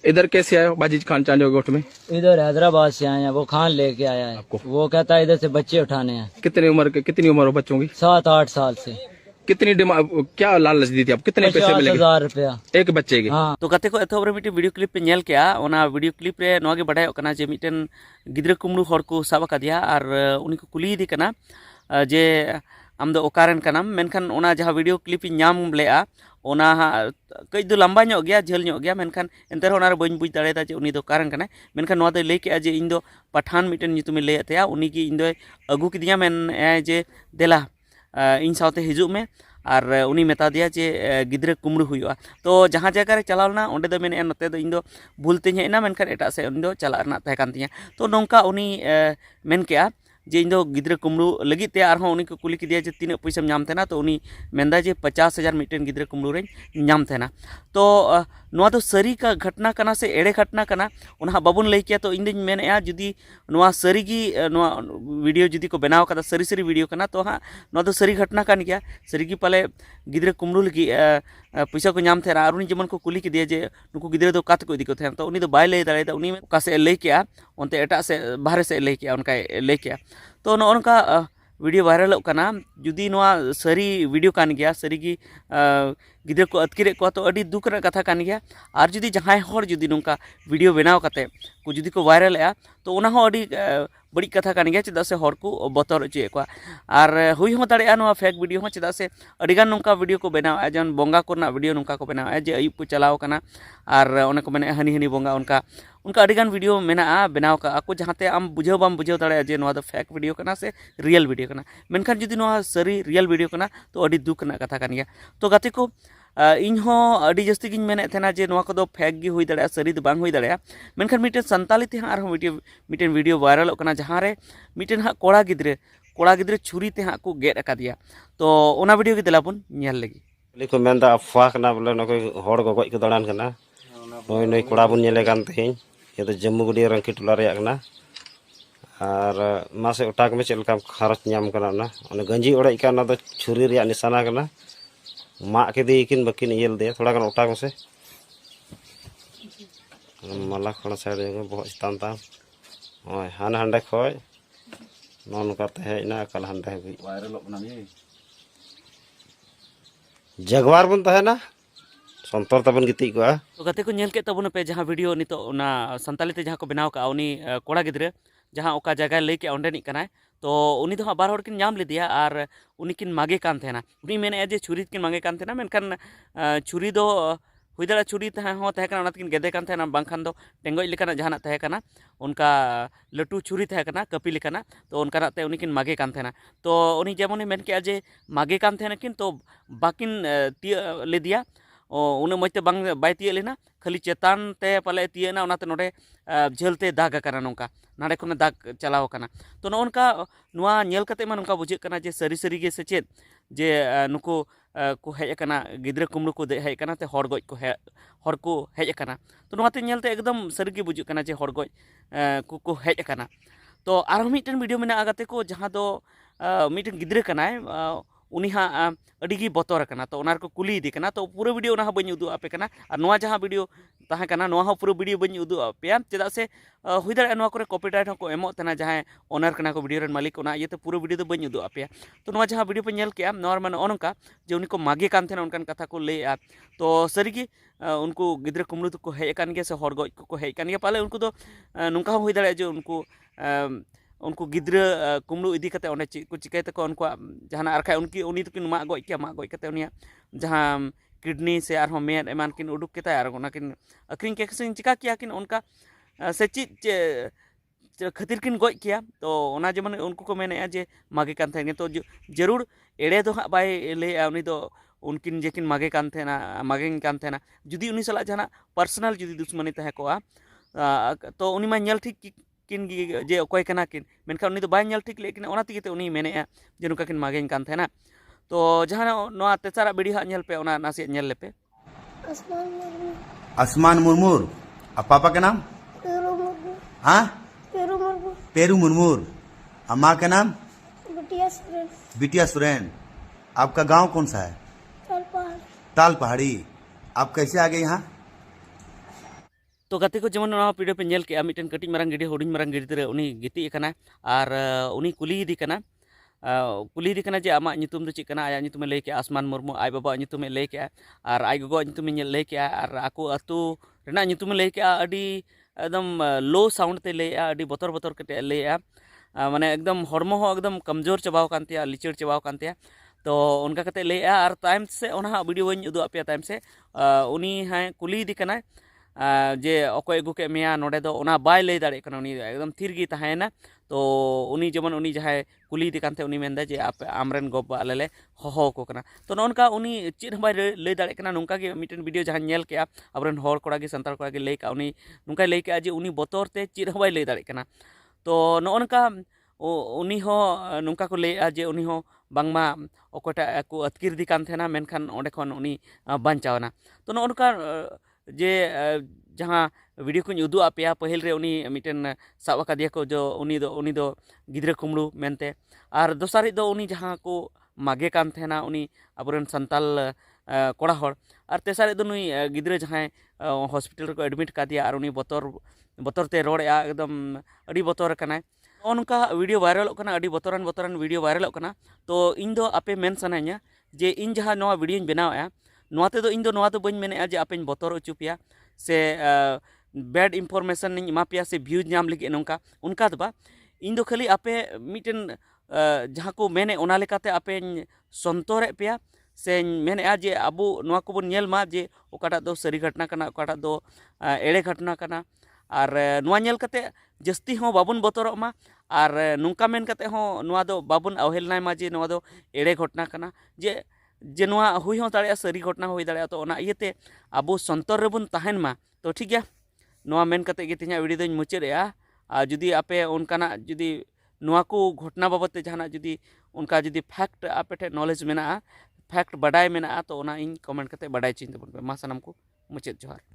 इधर कैसे आए बाजी खान चांदो गोट में? इधर हैदराबाद से आए हैं, वो खान लेके आया है आपको। वो कहता है इधर से बच्चे उठाने हैं। कितनी उम्र हो बच्चों की? 7-8 साल से। कितनी क्या लालच दी थी आप? कितने पैसे मिलेंगे? 50,000 रुपया एक बच्चे के। हाँ। तो गाते को एथोब रे वीडियो क्लिप पे नेल केया ओना वीडियो क्लिप रे नोआ गे बडाय कना जे मिटन गिद्रा कुमड़ू हर को साब कादिया और उनी को कुली दी कना जे आम दो ओकारेन कनाम मेनखान ओना जहां वीडियो क्लिप नाम लेआ ओना कई दो लंबा ᱧᱚᱜ गया झेल ᱧᱚᱜ गया मेनखान एंते ओना रे बइन बुझ दाड़ेदा जे उनी दो कारण कना मेनखान नोआ दो लई केया जे इन दो पठान मिटन नितुमे लई अतया उनी की इन दो अगु किदिया मेन जे देला इन सावते हिजुग में और उनी मेता दिया जे गिद्रा कुमड़ू हुआ। तो जहाँ जगह रे चलावना ओंडे दो मेने नते दो इन दो भूलते हेना मेनखान एटा से उन दो चला रना तहे कान तिया। तो नोंका उनी मेन केया जे इन दो गिद्रा कुमड़ू लगी ते आर उनी को कुली किदिया जे तीना पैसा नाम थेना। तो उनी मेंदा जे 50,000 मिटन गिद्रा कुमड़ू रे नाम थेना। तो नोआ दो सरी का घटना कना से एड़े घटना कना उना बाबुन लई किया। तो इन दिन मेनेआ जुदी नोआ सरी गी नोआ वीडियो जुदी को बनाव कदा सरी सरी वीडियो कना तो हाँ नोआ दो सरी घटना कान गया। सरी गी पाले गिद्रा कुमड़ू लगी पैसा को नाम थे और उनी जेमन को कुली किदिया जे नुकु गिद्रा दो कात को इदी को थे। तो उनी दो बाय लई दाड़ेदा उनी का से लई किया ओनते एटा से बाहर से लई किया उनका लई किया। तो नोनका वीडियो वायरल कना जुदी नोआ सरी वीडियो कान गया सरी की गिद्रा को अतकिरे को तो अड़ी दुख रे कथा कान गया। और जुदी जहां हर जुदी नोंका वीडियो बनाव कते को जुदी को वायरल आ तो ओना हो अड़ी बड़ी कथा कान गया चेदा से हर को बतर चे को और हुई हो दाड़े नोआ फेक वीडियो हो चेदा से अड़ीगान नोंका वीडियो को बनाव जन बोंगा कोना वीडियो नोंका को बनाव जे अयुब को चलाव कना और ओने को मेने हनी हनी बोंगा उनका अड़ीगान वीडियो मेना बनाव का को जहाते आम बुझाव बाम बुझाव दाड़े जे नोआ दो फेक वीडियो कना से रियल वीडियो कना। मेनखान जुदी नोआ सरी रियल वीडियो कना तो अड़ी दुख ना कथा कान गया। तो गाते को इन हो अड़ी जस्ती गिन मेने थेना जे नोआ को दो फेक गी हुई दाड़े सरी दो बांग हुई दाड़े। मेनखान मिटन संताली ते हां मिटन वीडियो वायरल कना जहां रे मिटन हां कोड़ा गिद्रे छुरी ते हां को गेट अकादिया। तो ओना वीडियो के दिलाबुन नेल लगी लिखो मेंदा अफवाह कना बोले नको हड़ को गज को दाड़ान कना नोय नोय कोड़ा बुन नेले कान तेहिं ये तो जम्मू गुडी रंकी टोला रे कना और मासे उटाक में चलका खरच नाम कना ना ओने गंजी ओड़े का ना तो छुरी रे निशाना कना मा के दी किन बकिन येल दे थोड़ा कन उटाक में से मला खण साइड में बहुत स्तान ता ओय हान हंडे खोय नन का ते ना कल हंडे भी वायरल अपना में जगवार बन ता है ना संतर तबन गिती को। तो गाते को नेल के तबन पे जहां वीडियो नितो ना संताली ते जहां को बनाव का उनी कोड़ा गिद्रे जहां ओका जगह लई के ओंडे निक कनाय। तो उनी दो बार हड़ किन नाम लेदिया और उनी किन मागे कान थेना उनी मेने जे छुरी किन मागे कान थेना मेनखान छुरी दो हुई दाड़ा छुरी तहे हो तहे कना ओना किन गेदे कान थेना बांखान दो टेंगोज लेकाना जहाना तहे कना उनका लटू छुरी तहे कना कपी लेकाना तो उनका ते उनी किन मागे कान थेना। तो उनी जेमोनी मेन के जे मागे कान थेना किन तो बाकिन तिय लेदिया उन मजते बांग बाय तिय लेना खाली चेतान ते पाले तिय ना ओनाते नोडे झेलते दाग कना नोंका नाडे खने दाग चलाव कना। तो नोनका नोआ नेल कते मा नोंका बुझे कना जे सरी सरी गे से चेत जे नुको को हेज कना गिद्रा कुमड़ू को हेज कना ते हड़ गज को हेज कना। तो नोआते नेलते एकदम सरी गे बुझे कना जे हड़ गज को हेज कना। तो आर मिटन वीडियो मेना आगाते को जहां दो मिटन गिद्रा कनाय उनी हाँ अड़ी बतर कना। तो उनार को कुली इदी कना तो पूरा वीडियो ना बनी उदू आपे कना और नोआ जहां वीडियो ताहे कना नोआ हो पूरा वीडियो बनी उदू आपे चेदा से हुई दाड़े नोआ करे कॉपीराइट को एमो तना जहां ओनर कना को वीडियो रन मालिक ओना इयते पूरा वीडियो दो बनी उदू आपे। तो नोआ जहां वीडियो पे नेल के नोआ माने ओनका जे उनी को मागे कान थेना उनकान कथा को लेआ। तो सरीगी उनको गिद्रा कुमड़ू को हेज कान गया से हड़ गज को हेज कान गया पाले उनको दो नुका हुई दाड़े जे उनको गिद्रा कुमड़ू इदी कते ओने ची को चिकाय तको उनको जहाना आरखा उनकी उनी तो किन मा गज कते उनिया जहां किडनी से आर मेद एमान किन उडुक केता और ओना किन अक्रिंग के किन चिका किया किन उनका से ची खातिर किन गज किया। तो ओना जेमन उनको को मेने जे मागे कान थे तो जरूर एड़े दो हाँ बाय ले उनी दो उनकिन जे किन मागे कान थे ना जुदी उनी सला जहाना पर्सनल जुदी दुश्मनी तहे को तो उनी मा नेल ठीक किन जे अकोय कना किन मेनखान उनी दो बाय नेल ठीक लेकिन ओना तिगे ते उनी मेने जे नुका किन मागे कान थे ना। तो जहां नोआ तेसारा वीडियो हाँ नेल पे ओना नासे नेल लेपे। आसमान मुर्मूर अब पापा का नाम हाँ पेरू मुर्मूर और माँ का नाम बिटिया सुरेन। आपका गांव कौन सा है? ताल पहाड़ी। आप कैसे आ गए यहाँ? तो गाते को जेमन नवा वीडियो पे नेल के mitten कटिज Marang giddy हुडिंग Marang giddy उनी गिती कना और उनी कुली दी कना जे आमा नितुम दो चिकना आया नितुम लई के आसमान मुर्मू आई बाबा नितुम लई के और आई गगो नितुम लई के और आको अतु रेना नितुम लई के अडी एकदम लो साउंड ते लई अडी बतर बतर कते लई माने एकदम हरमो हो एकदम कमजोर चबाव कानते लिचड़ चबाव कानते तो उनका कते लई और टाइम से ओना वीडियो बन उदु पे टाइम से उनी है कुली दी कना जे अकोय अगू के मेया नोडे दो ओना बाय लई दाड़े कना उनी एकदम थिर गी तहायना तो उनी जेमन उनी जहाय कुली दी कानते उनी मेंदा जे आप आमरेन गोबा आलेले होहो को कना तो नोनका उनी चिर बाय लई दाड़े कना नुंका के मिटन वीडियो जहां नेल के अबरेन होर कोड़ा के संताल कोड़ा के लई का उनी नुंका लई के जे उनी बोतर ते चिर बाय लई दाड़े कना तो नोनका उनी हो नुंका को लई जे उनी हो बांगमा ओकोटा को अतकिर दी कान थेना मेनखान ओंडे खन उनी बांचावना तो नोनका जे जहाँ वीडियो को उदू पे पहल रे उनी मिटन साब अकादिया को जो उनी दो गिद्रे कुमड़ू मेनते और दोसारी दो उनी जहाँ को मागे कान थेना उनी अबरेन संताल कोड़ा हर और तेसारे दो नुई गिद्रे जहाँ हॉस्पिटल को एडमिट का दिया और उनी बतर ते रोड़े एकदम अड़ी बतर कनाय उनका वीडियो वायरल कना अड़ी बतरान वीडियो वायरल कना तो इन दो आपे मेन सनाइया जे इन जहाँ नवा वीडियो बनाया नोते दो इन दो बन मेने जे आपे बतर अचु पिया से बैड इनफॉरमेशन एमा पिया से व्यूज नाम लगे नौका उनका दबा इन दो खाली आपे मिटन जहाँ को मेने ओना लेकाते आपे संतोरे पिया से मेने जे अबो नवा को बन नेल मा जे ओकाटा दो सरी घटना कना ओकाटा दो एड़े घटना कना और नवा नेल कते जस्ती हो बाबुन बतरक मा और नुंका मेन कते हो नवा दो बाबुन अवहेलनाय मा जे नवा दो एड़े घटना कना जे नवा हुई हो दाड़े सरी घटना हुई दाड़े तो ओना इयते अबो संतर रेबुन तहन मा तो ठीक गया नवा मेन कते गे तिना वीडियो दोኝ मुचादेआ और जुदी आपे उनकाना जुदी नवा को घटना बाबत जहाना जुदी उनका जुदी फैक्ट आपे ठे नॉलेज मेना फैक्ट बाडाय मेना तो ओना इन कमेंट कते बाडाय चिन तबन पे मा सानाम को मुचाद जोहार।